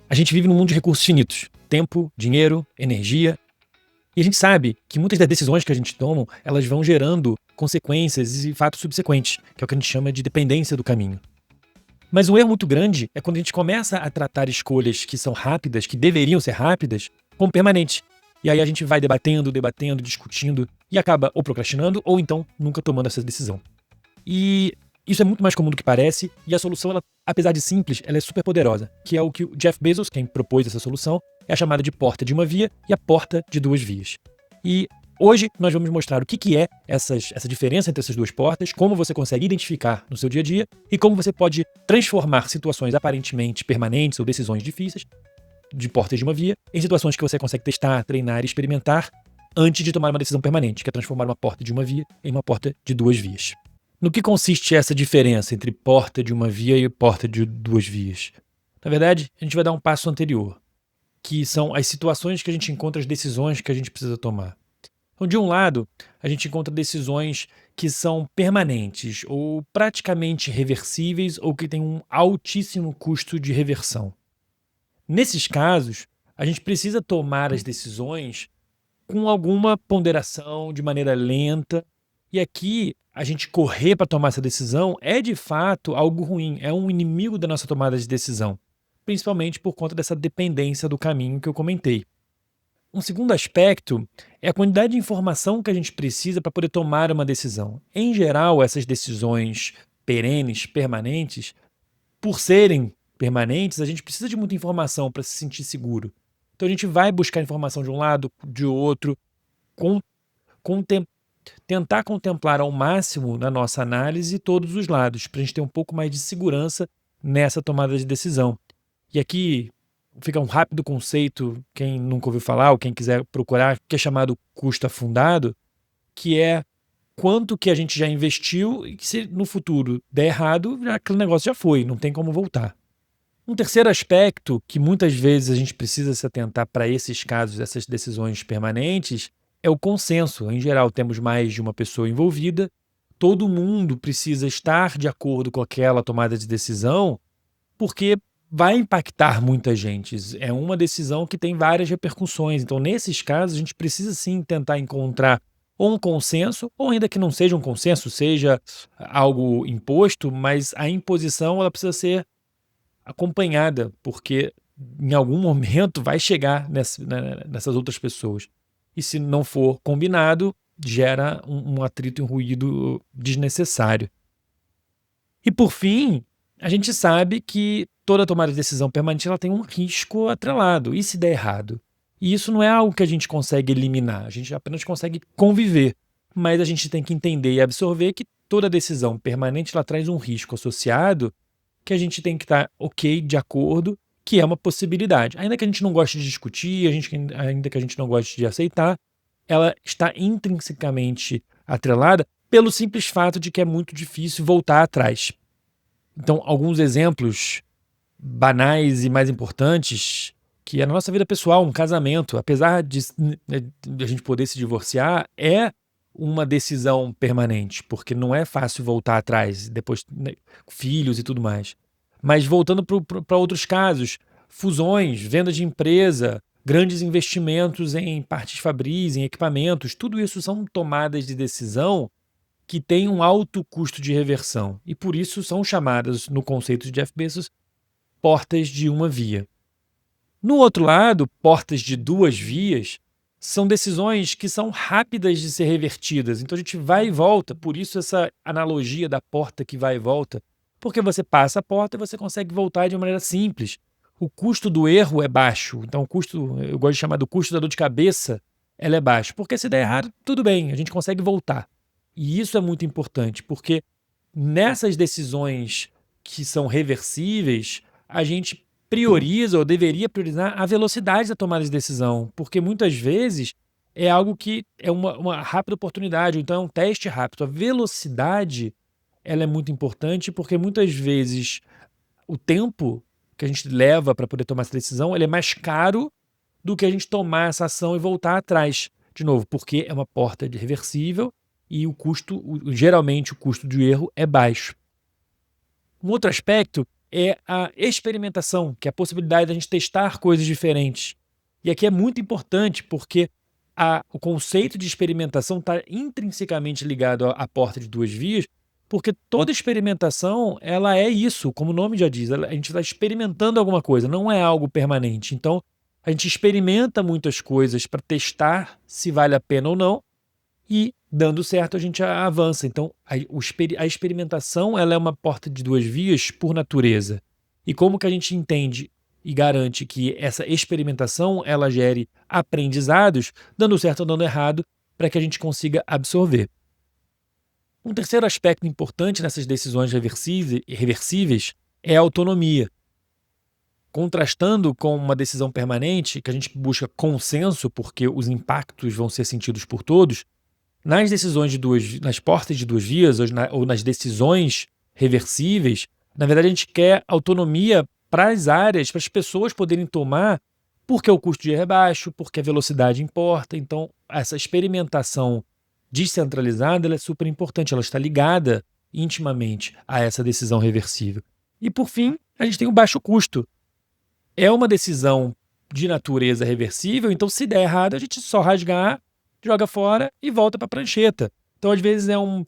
A gente vive num mundo de recursos finitos. Tempo, dinheiro, energia. E a gente sabe que muitas das decisões que a gente toma, elas vão gerando consequências e fatos subsequentes, que é o que a gente chama de dependência do caminho. Mas um erro muito grande é quando a gente começa a tratar escolhas que são rápidas, que deveriam ser rápidas, como permanentes. E aí a gente vai debatendo, discutindo, e acaba ou procrastinando, ou então nunca tomando essa decisão. E isso é muito mais comum do que parece, e a solução, ela, apesar de simples, ela é super poderosa, que é o que o Jeff Bezos, quem propôs essa solução, é a chamada de porta de uma via e a porta de duas vias. E hoje nós vamos mostrar o que é essa diferença entre essas duas portas, como você consegue identificar no seu dia a dia e como você pode transformar situações aparentemente permanentes ou decisões difíceis de portas de uma via em situações que você consegue testar, treinar e experimentar antes de tomar uma decisão permanente, que é transformar uma porta de uma via em uma porta de duas vias. No que consiste essa diferença entre porta de uma via e porta de duas vias? Na verdade, a gente vai dar um passo anterior, que são as situações que a gente encontra, as decisões que a gente precisa tomar. Então, de um lado, a gente encontra decisões que são permanentes ou praticamente reversíveis ou que têm um altíssimo custo de reversão. Nesses casos, a gente precisa tomar as decisões com alguma ponderação, de maneira lenta. E aqui, a gente correr para tomar essa decisão é de fato algo ruim, é um inimigo da nossa tomada de decisão, principalmente por conta dessa dependência do caminho que eu comentei. Um segundo aspecto é a quantidade de informação que a gente precisa para poder tomar uma decisão. Em geral, essas decisões perenes, permanentes, por serem permanentes, a gente precisa de muita informação para se sentir seguro. Então a gente vai buscar informação de um lado, de outro, com, tentar contemplar ao máximo na nossa análise todos os lados, para a gente ter um pouco mais de segurança nessa tomada de decisão. E aqui fica um rápido conceito, quem nunca ouviu falar ou quem quiser procurar, que é chamado custo afundado, que é quanto que a gente já investiu e que se no futuro der errado, aquele negócio já foi, não tem como voltar. Um terceiro aspecto que muitas vezes a gente precisa se atentar para esses casos, essas decisões permanentes, é o consenso. Em geral, temos mais de uma pessoa envolvida, todo mundo precisa estar de acordo com aquela tomada de decisão, porque vai impactar muita gente. É uma decisão que tem várias repercussões. Então, nesses casos, a gente precisa sim tentar encontrar ou um consenso, ou ainda que não seja um consenso, seja algo imposto, mas a imposição ela precisa ser acompanhada, porque em algum momento vai chegar nessas outras pessoas. E se não for combinado, gera um atrito e um ruído desnecessário. E por fim, a gente sabe que toda tomada de decisão permanente ela tem um risco atrelado. E se der errado? E isso não é algo que a gente consegue eliminar, a gente apenas consegue conviver. Mas a gente tem que entender e absorver que toda decisão permanente ela traz um risco associado que a gente tem que estar ok, de acordo, que é uma possibilidade. Ainda que a gente não goste de discutir, ainda que a gente não goste de aceitar, ela está intrinsecamente atrelada pelo simples fato de que é muito difícil voltar atrás. Então, alguns exemplos banais e mais importantes, que é na nossa vida pessoal, um casamento, apesar de a gente poder se divorciar, é uma decisão permanente, porque não é fácil voltar atrás, depois filhos e tudo mais. Mas voltando para outros casos, fusões, venda de empresa, grandes investimentos em partes fabris, em equipamentos, tudo isso são tomadas de decisão que têm um alto custo de reversão e por isso são chamadas, no conceito de Jeff Bezos, portas de uma via. No outro lado, portas de duas vias são decisões que são rápidas de ser revertidas. Então a gente vai e volta, por isso essa analogia da porta que vai e volta, porque você passa a porta e você consegue voltar de maneira simples. O custo do erro é baixo, então o custo, eu gosto de chamar do custo da dor de cabeça, ela é baixo, porque se der errado, tudo bem, a gente consegue voltar. E isso é muito importante, porque nessas decisões que são reversíveis, a gente prioriza ou deveria priorizar a velocidade da tomada de decisão, porque muitas vezes é algo que é uma rápida oportunidade, ou então é um teste rápido. A velocidade ela é muito importante porque muitas vezes o tempo que a gente leva para poder tomar essa decisão ele é mais caro do que a gente tomar essa ação e voltar atrás. De novo, porque é uma porta de reversível e geralmente o custo de erro é baixo. Um outro aspecto é a experimentação, que é a possibilidade da gente testar coisas diferentes. E aqui é muito importante porque o conceito de experimentação está intrinsecamente ligado à porta de duas vias, porque toda experimentação, ela é isso, como o nome já diz, a gente está experimentando alguma coisa, não é algo permanente. Então, a gente experimenta muitas coisas para testar se vale a pena ou não, e dando certo a gente avança. Então, a experimentação, ela é uma porta de duas vias por natureza. E como que a gente entende e garante que essa experimentação ela gere aprendizados, dando certo ou dando errado, para que a gente consiga absorver. Um terceiro aspecto importante nessas decisões reversíveis é a autonomia. Contrastando com uma decisão permanente, que a gente busca consenso, porque os impactos vão ser sentidos por todos, nas portas de duas vias ou nas decisões reversíveis, na verdade a gente quer autonomia para as áreas, para as pessoas poderem tomar, porque o custo de erro é baixo, porque a velocidade importa. Então, essa experimentação descentralizada ela é super importante, ela está ligada intimamente a essa decisão reversível. E, por fim, a gente tem o baixo custo. É uma decisão de natureza reversível, então se der errado, a gente só rasgar, joga fora e volta para a prancheta. Então, às vezes, é uma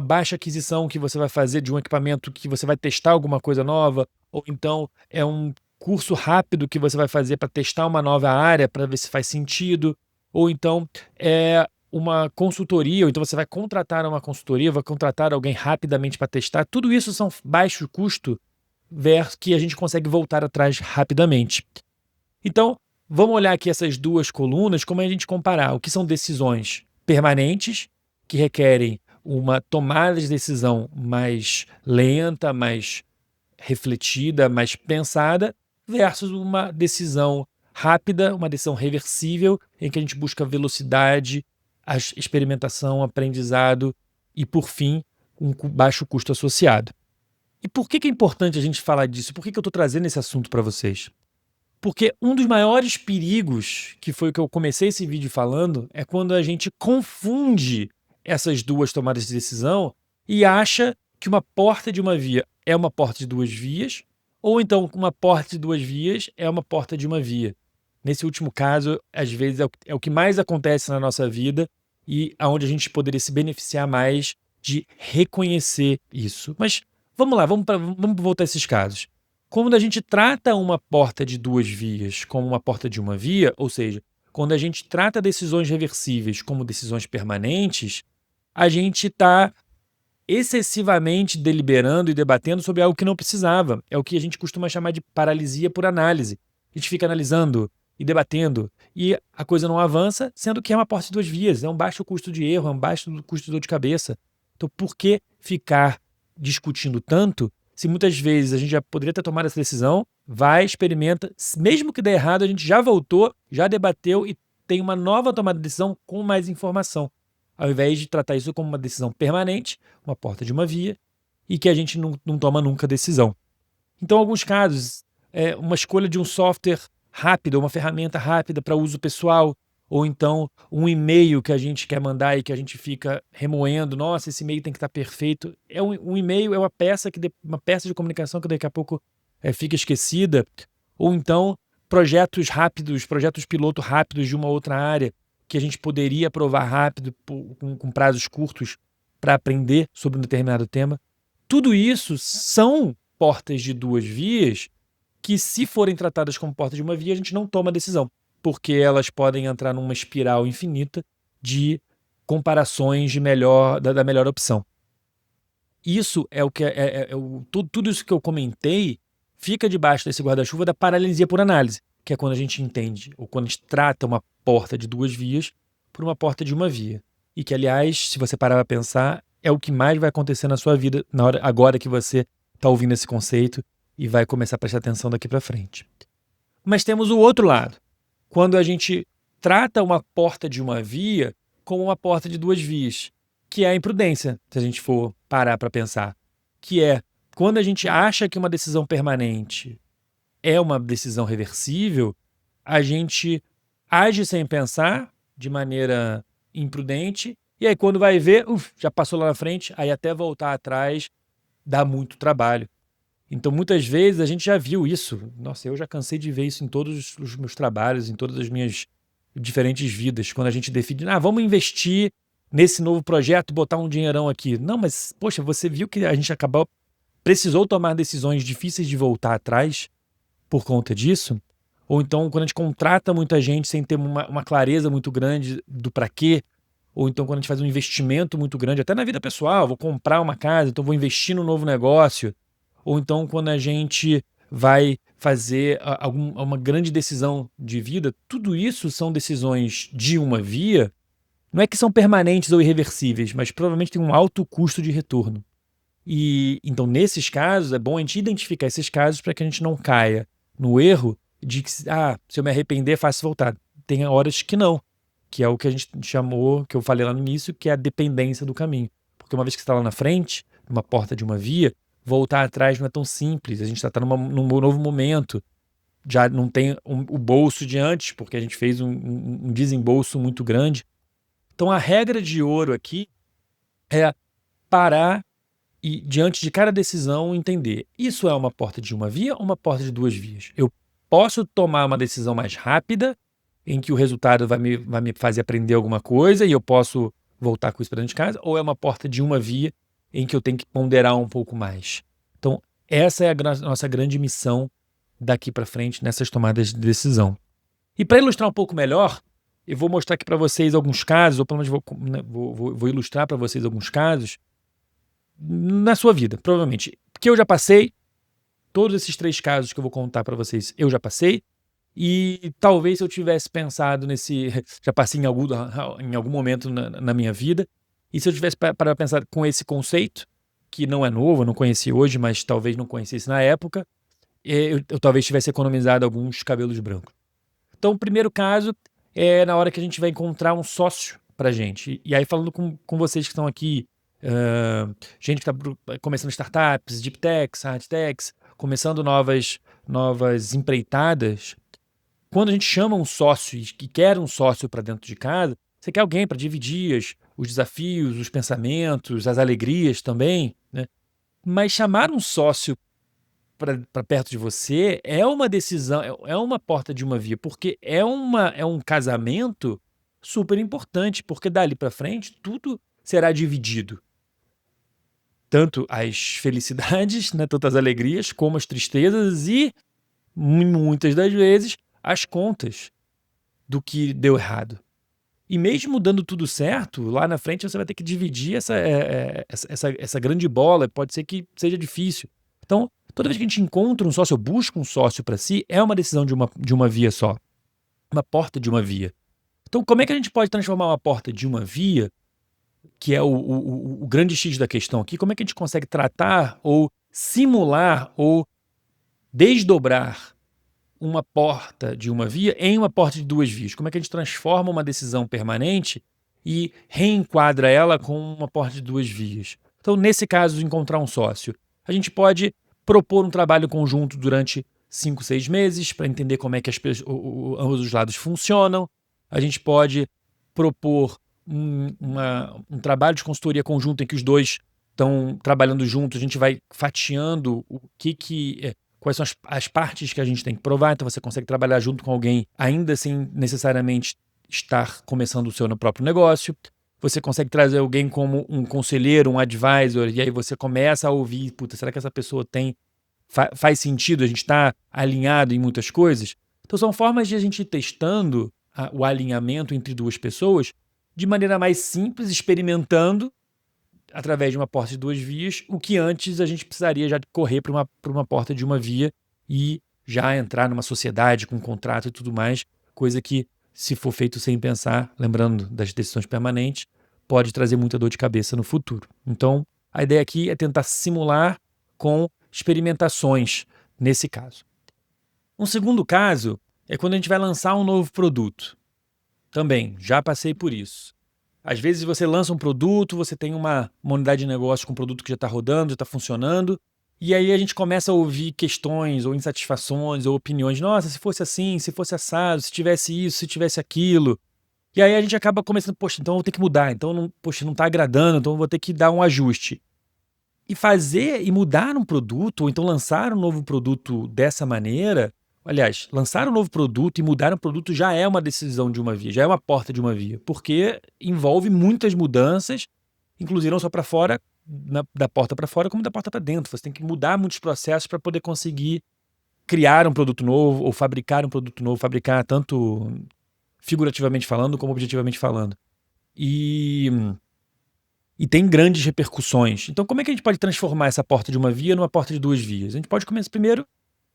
baixa aquisição que você vai fazer de um equipamento que você vai testar alguma coisa nova, ou então é um curso rápido que você vai fazer para testar uma nova área, para ver se faz sentido, ou então é uma consultoria, ou então você vai contratar uma consultoria, vai contratar alguém rapidamente para testar. Tudo isso são baixo custo que a gente consegue voltar atrás rapidamente. Então, vamos olhar aqui essas duas colunas, como a gente comparar o que são decisões permanentes, que requerem uma tomada de decisão mais lenta, mais refletida, mais pensada, versus uma decisão rápida, uma decisão reversível, em que a gente busca velocidade, experimentação, aprendizado e, por fim, um baixo custo associado. E por que é importante a gente falar disso? Por que eu estou trazendo esse assunto para vocês? Porque um dos maiores perigos, que foi o que eu comecei esse vídeo falando, é quando a gente confunde essas duas tomadas de decisão e acha que uma porta de uma via é uma porta de duas vias, ou então uma porta de duas vias é uma porta de uma via. Nesse último caso, às vezes é o que mais acontece na nossa vida e aonde a gente poderia se beneficiar mais de reconhecer isso. Mas vamos lá, vamos voltar a esses casos. Quando a gente trata uma porta de duas vias como uma porta de uma via, ou seja, quando a gente trata decisões reversíveis como decisões permanentes, a gente está excessivamente deliberando e debatendo sobre algo que não precisava. É o que a gente costuma chamar de paralisia por análise. A gente fica analisando e debatendo e a coisa não avança, sendo que é uma porta de duas vias, é um baixo custo de erro, é um baixo custo de dor de cabeça. Então, por que ficar discutindo tanto se muitas vezes a gente já poderia ter tomado essa decisão, vai, experimenta, mesmo que dê errado, a gente já voltou, já debateu e tem uma nova tomada de decisão com mais informação, ao invés de tratar isso como uma decisão permanente, uma porta de uma via, e que a gente não toma nunca decisão. Então, em alguns casos, uma escolha de um software rápido, uma ferramenta rápida para uso pessoal, ou então um e-mail que a gente quer mandar e que a gente fica remoendo, nossa, esse e-mail tem que estar perfeito. Um e-mail é uma peça de comunicação que daqui a pouco fica esquecida, ou então projetos rápidos, projetos piloto rápidos de uma outra área que a gente poderia aprovar rápido, com prazos curtos, para aprender sobre um determinado tema. Tudo isso são portas de duas vias que, se forem tratadas como porta de uma via, a gente não toma decisão, porque elas podem entrar numa espiral infinita de comparações da melhor opção. Isso é o que tudo isso que eu comentei fica debaixo desse guarda-chuva da paralisia por análise, que é quando a gente entende, ou quando a gente trata uma porta de duas vias por uma porta de uma via. E que, aliás, se você parar para pensar, é o que mais vai acontecer na sua vida agora que você está ouvindo esse conceito e vai começar a prestar atenção daqui para frente. Mas temos o outro lado. Quando a gente trata uma porta de uma via como uma porta de duas vias, que é a imprudência, se a gente for parar para pensar. Que é quando a gente acha que uma decisão permanente é uma decisão reversível, a gente age sem pensar, de maneira imprudente, e aí quando vai ver, já passou lá na frente, aí até voltar atrás dá muito trabalho. Então, muitas vezes, a gente já viu isso. Nossa, eu já cansei de ver isso em todos os meus trabalhos, em todas as minhas diferentes vidas. Quando a gente decide, vamos investir nesse novo projeto, botar um dinheirão aqui. Não, mas, poxa, você viu que a gente precisou tomar decisões difíceis de voltar atrás por conta disso? Ou então, quando a gente contrata muita gente sem ter uma clareza muito grande do para quê, ou então quando a gente faz um investimento muito grande, até na vida pessoal, vou comprar uma casa, então vou investir no novo negócio, ou então quando a gente vai fazer uma grande decisão de vida, tudo isso são decisões de uma via, não é que são permanentes ou irreversíveis, mas provavelmente tem um alto custo de retorno. E então, nesses casos, é bom a gente identificar esses casos para que a gente não caia no erro de que, se eu me arrepender, é fácil voltar. Tem horas que não, que é o que a gente chamou, que eu falei lá no início, que é a dependência do caminho. Porque uma vez que você está lá na frente, numa porta de uma via, voltar atrás não é tão simples. A gente está num novo momento. Já não tem o bolso de antes, porque a gente fez um desembolso muito grande. Então, a regra de ouro aqui é parar e, diante de cada decisão, entender: isso é uma porta de uma via ou uma porta de duas vias? Eu posso tomar uma decisão mais rápida, em que o resultado vai me fazer aprender alguma coisa e eu posso voltar com isso para dentro de casa, ou é uma porta de uma via em que eu tenho que ponderar um pouco mais? Então, essa é a nossa grande missão daqui para frente nessas tomadas de decisão. E para ilustrar um pouco melhor, eu vou mostrar aqui para vocês alguns casos, ou pelo menos vou ilustrar para vocês alguns casos na sua vida, provavelmente. Porque eu já passei, todos esses 3 casos que eu vou contar para vocês, eu já passei, e talvez se eu tivesse pensado já passei em algum momento na minha vida, e se eu tivesse para pensar com esse conceito, que não é novo, eu não conheci hoje, mas talvez não conhecesse na época, eu talvez tivesse economizado alguns cabelos brancos. Então, o primeiro caso é na hora que a gente vai encontrar um sócio pra gente. E aí, falando com vocês que estão aqui, gente que está começando startups, deep techs, hard techs, começando novas empreitadas, quando a gente chama um sócio e que quer um sócio para dentro de casa, você quer alguém para dividir os desafios, os pensamentos, as alegrias também, né? Mas chamar um sócio para perto de você é uma decisão, é uma porta de uma via, porque é um casamento super importante, porque dali para frente tudo será dividido. Tanto as felicidades, né, tanto as alegrias, como as tristezas e, muitas das vezes, as contas do que deu errado. E mesmo dando tudo certo, lá na frente você vai ter que dividir essa grande bola, pode ser que seja difícil. Então, toda vez que a gente encontra um sócio ou busca um sócio para si, é uma decisão de uma via só, uma porta de uma via. Então, como é que a gente pode transformar uma porta de uma via, que é o grande X da questão aqui, como é que a gente consegue tratar ou simular ou desdobrar uma porta de uma via em uma porta de duas vias? Como é que a gente transforma uma decisão permanente e reenquadra ela com uma porta de duas vias? Então, nesse caso, encontrar um sócio, a gente pode propor um trabalho conjunto durante 5, 6 meses para entender como é que ambos os lados funcionam. A gente pode propor um trabalho de consultoria conjunta em que os dois estão trabalhando juntos, a gente vai fatiando quais são as partes que a gente tem que provar, então você consegue trabalhar junto com alguém ainda sem necessariamente estar começando o seu próprio negócio. Você consegue trazer alguém como um conselheiro, um advisor, e aí você começa a ouvir, puta, será que essa pessoa faz sentido? A gente está alinhado em muitas coisas? Então são formas de a gente ir testando o alinhamento entre duas pessoas de maneira mais simples, experimentando através de uma porta de duas vias, o que antes a gente precisaria já correr para uma porta de uma via e já entrar numa sociedade com contrato e tudo mais, coisa que, se for feito sem pensar, lembrando das decisões permanentes, pode trazer muita dor de cabeça no futuro. Então, a ideia aqui é tentar simular com experimentações nesse caso. Um segundo caso é quando a gente vai lançar um novo produto. Também, já passei por isso. Às vezes você lança um produto, você tem uma unidade de negócio com um produto que já está rodando, já está funcionando, e aí a gente começa a ouvir questões ou insatisfações ou opiniões. Nossa, se fosse assim, se fosse assado, se tivesse isso, se tivesse aquilo. E aí a gente acaba começando, poxa, então eu vou ter que mudar, então não está agradando, então eu vou ter que dar um ajuste. E fazer e mudar um produto, ou então lançar um novo produto dessa maneira, aliás, lançar um novo produto e mudar um produto já é uma decisão de uma via, já é uma porta de uma via, porque envolve muitas mudanças, inclusive não só para fora, da porta para fora, como da porta para dentro. Você tem que mudar muitos processos para poder conseguir criar um produto novo ou fabricar um produto novo, fabricar tanto figurativamente falando como objetivamente falando. E tem grandes repercussões. Então, como é que a gente pode transformar essa porta de uma via numa porta de duas vias? A gente pode primeiro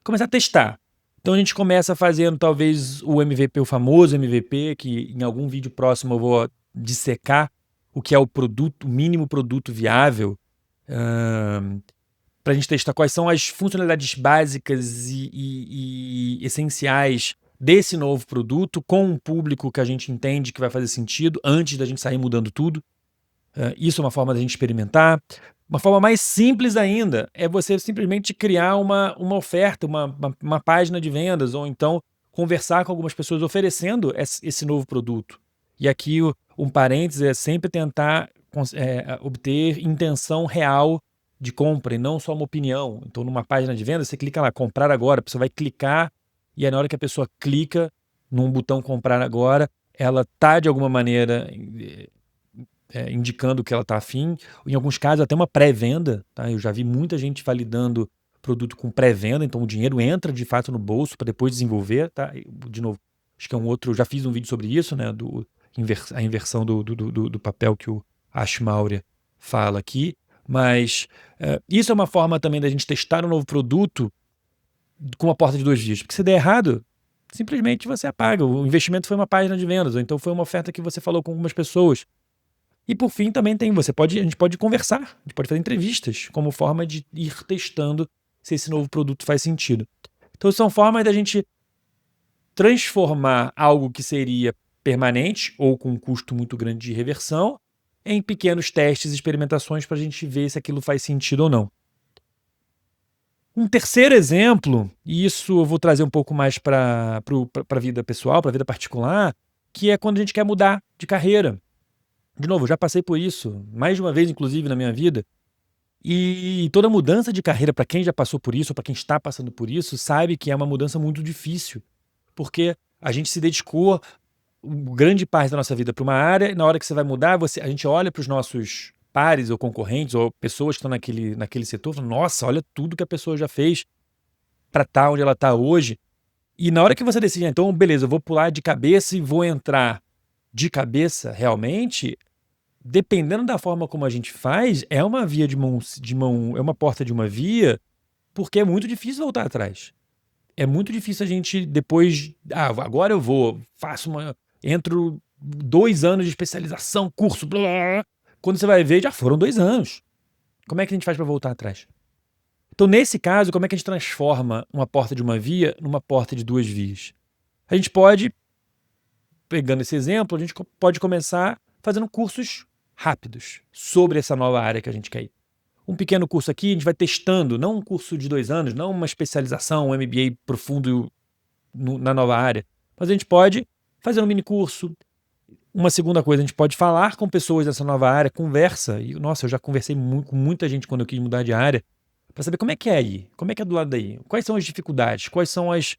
começar a testar. Então, a gente começa fazendo talvez o MVP, o famoso MVP, que em algum vídeo próximo eu vou dissecar o que é o produto, o mínimo produto viável, para a gente testar quais são as funcionalidades básicas e essenciais desse novo produto com um público que a gente entende que vai fazer sentido antes da gente sair mudando tudo. Isso é uma forma da gente experimentar. Uma forma mais simples ainda é você simplesmente criar uma oferta, uma página de vendas, ou então conversar com algumas pessoas oferecendo esse novo produto. E aqui um parênteses é sempre tentar obter intenção real de compra e não só uma opinião. Então, numa página de vendas, você clica lá, comprar agora, a pessoa vai clicar e aí na hora que a pessoa clica num botão comprar agora, ela está de alguma maneira indicando que ela está afim. Em alguns casos, até uma pré-venda. Tá? Eu já vi muita gente validando produto com pré-venda, então o dinheiro entra de fato no bolso para depois desenvolver. Tá? De novo, acho que é um outro. Eu já fiz um vídeo sobre isso, né? A inversão do papel que o Ash Maurya fala aqui. Mas isso é uma forma também da gente testar um novo produto com uma porta de duas vias. Porque se der errado, simplesmente você apaga. O investimento foi uma página de vendas, ou então foi uma oferta que você falou com algumas pessoas. E por fim também a gente pode conversar, a gente pode fazer entrevistas como forma de ir testando se esse novo produto faz sentido. Então são formas da gente transformar algo que seria permanente ou com um custo muito grande de reversão em pequenos testes e experimentações para a gente ver se aquilo faz sentido ou não. Um terceiro exemplo, e isso eu vou trazer um pouco mais para a vida pessoal, para a vida particular, que é quando a gente quer mudar de carreira. De novo, eu já passei por isso, mais de uma vez, inclusive, na minha vida. E toda mudança de carreira, para quem já passou por isso, ou para quem está passando por isso, sabe que é uma mudança muito difícil. Porque a gente se dedicou grande parte da nossa vida para uma área, e na hora que você vai mudar, a gente olha para os nossos pares ou concorrentes, ou pessoas que estão naquele setor, fala, nossa, olha tudo que a pessoa já fez para estar onde ela está hoje. E na hora que você decide, então, beleza, eu vou pular de cabeça e vou entrar de cabeça realmente, dependendo da forma como a gente faz, é uma via de mão, é uma porta de uma via, porque é muito difícil voltar atrás. É muito difícil a gente depois, agora eu vou, entro 2 anos de especialização, curso, blá, blá, blá. Quando você vai ver, já foram 2 anos. Como é que a gente faz para voltar atrás? Então, nesse caso, como é que a gente transforma uma porta de uma via numa porta de duas vias? A gente pode, pegando esse exemplo, a gente pode começar fazendo cursos rápidos sobre essa nova área que a gente quer ir. Um pequeno curso aqui, a gente vai testando, não um curso de 2 anos, não uma especialização, um MBA profundo na nova área, mas a gente pode fazer um mini curso. Uma segunda coisa, a gente pode falar com pessoas dessa nova área, conversa. E, nossa, eu já conversei com muita gente quando eu quis mudar de área, para saber como é que é aí, como é que é do lado daí, quais são as dificuldades, quais são as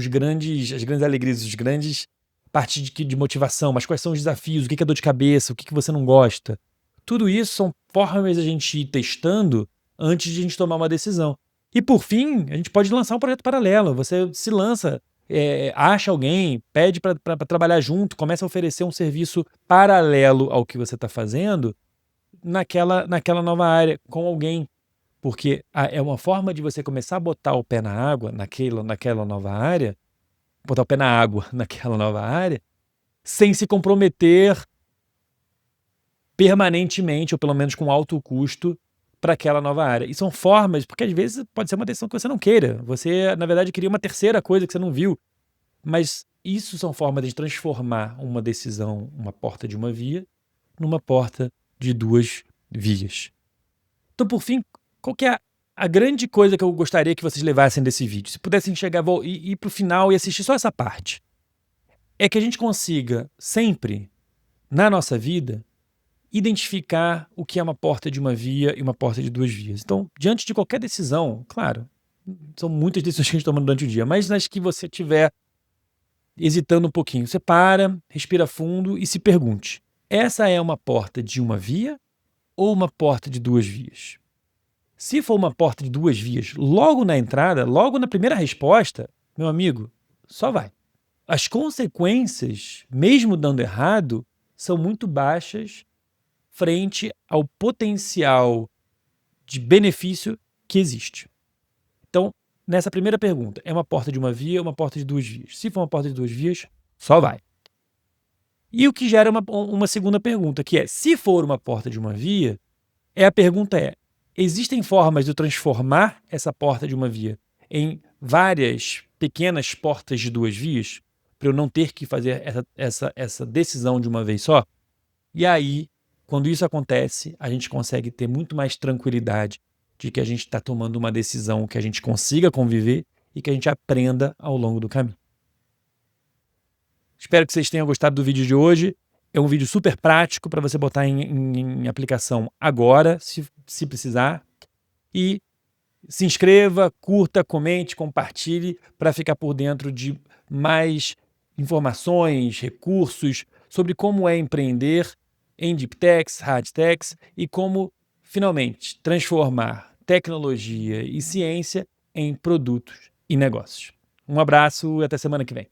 grandes alegrias, os grandes partes de motivação, mas quais são os desafios, o que é dor de cabeça, o que você não gosta. Tudo isso são formas de a gente ir testando antes de a gente tomar uma decisão. E por fim, a gente pode lançar um projeto paralelo. Você se lança, acha alguém, pede para trabalhar junto, começa a oferecer um serviço paralelo ao que você está fazendo naquela nova área com alguém. Porque é uma forma de você começar a botar o pé na água naquela nova área, botar o pé na água naquela nova área, sem se comprometer permanentemente, ou pelo menos com alto custo, para aquela nova área. E são formas, porque às vezes pode ser uma decisão que você não queira. Você, na verdade, queria uma terceira coisa que você não viu. Mas isso são formas de transformar uma decisão, uma porta de uma via, numa porta de duas vias. Então, por fim, qual que é a grande coisa que eu gostaria que vocês levassem desse vídeo? Se pudessem chegar e ir para o final e assistir só essa parte. É que a gente consiga sempre, na nossa vida, identificar o que é uma porta de uma via e uma porta de duas vias. Então, diante de qualquer decisão, claro, são muitas decisões que a gente toma durante o dia, mas nas que você estiver hesitando um pouquinho, você para, respira fundo e se pergunte: essa é uma porta de uma via ou uma porta de duas vias? Se for uma porta de duas vias, logo na entrada, logo na primeira resposta, meu amigo, só vai. As consequências, mesmo dando errado, são muito baixas frente ao potencial de benefício que existe. Então, nessa primeira pergunta, é uma porta de uma via ou uma porta de duas vias? Se for uma porta de duas vias, só vai. E o que gera uma segunda pergunta, que é, se for uma porta de uma via, a pergunta é, existem formas de eu transformar essa porta de uma via em várias pequenas portas de duas vias, para eu não ter que fazer essa decisão de uma vez só? E aí, quando isso acontece, a gente consegue ter muito mais tranquilidade de que a gente está tomando uma decisão que a gente consiga conviver e que a gente aprenda ao longo do caminho. Espero que vocês tenham gostado do vídeo de hoje. É um vídeo super prático para você botar em aplicação agora, se precisar. E se inscreva, curta, comente, compartilhe para ficar por dentro de mais informações, recursos sobre como é empreender em Deep Techs, Hard Techs e como, finalmente, transformar tecnologia e ciência em produtos e negócios. Um abraço e até semana que vem.